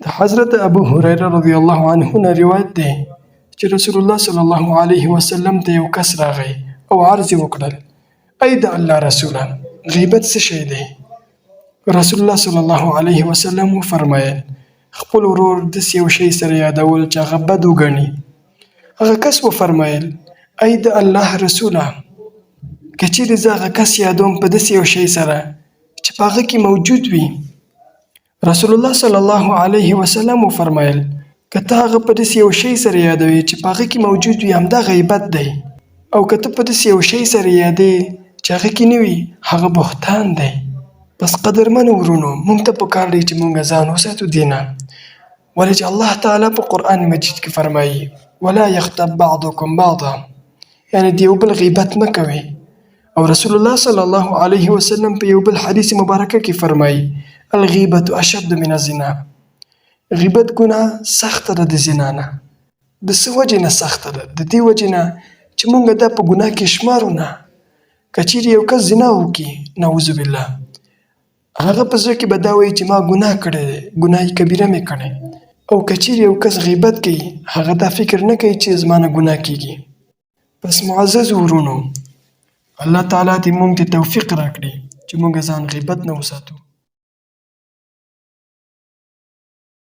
د حضرت ابو هريره رضی الله عنه نه روایت دی چې رسول الله صلی الله علیه وسلم ته یو کس راغی او عرض یې وکړل: ای د الله رسوله، غیبت څه شی دی؟ رسول الله صلی الله علیه وسلم وفرمایل: خپل ورور داسې یو شی سره یادول چې هغه بد وګڼي. هغه کس وفرمایل: ای د الله رسوله، که چیرې زه هغه کس یادوم په داسې یو شی سره چې په هغه کې موجود وي. رسول الله صلی الله علیه وسلم وفرمایل: که ته هغه په داسې یو شی سره یادوي چې په هغه کې موجود وي، همدا غیبت دی. او که ته په داسې یو شی سره یادې چې هغه کې نه وي، هغه بهتان دی. پس قدرمنو ورونو، موږ ته پکار دی چې موږ ځان وساتو دې نه. ولې چې الله تعالی په قرآن مجید کې فرمایي: ولا یغتب بعضکم بعضا، یعنې د یو بل غیبت مه کوئ. او رسول الله صلی الله علیه وسلم په یو بل حدیث مبارکه کې فرمایي: الغیبة اشد من الزنا، غیبت ګناه سخته ده د زنا نه. د څه وجې نه سخته ده؟ د دې وجې نه چې موږ دا په ګناه کې شمارو نه. که چیرې یو کس زنا وکړي، نعوذ بالله، هغه په زړه کې به دا وایي چې ما ګناه کړی دی، ګناه کبیره مې کړی. او که چیرې یو کس غیبت کوي، هغه دا فکر نه کوي چې زما نه ګناه کېږي. پس معزز ورونو، الله تعالی دې موږ ته توفیق راکړي چې موږ ځان غیبت نه وساتو.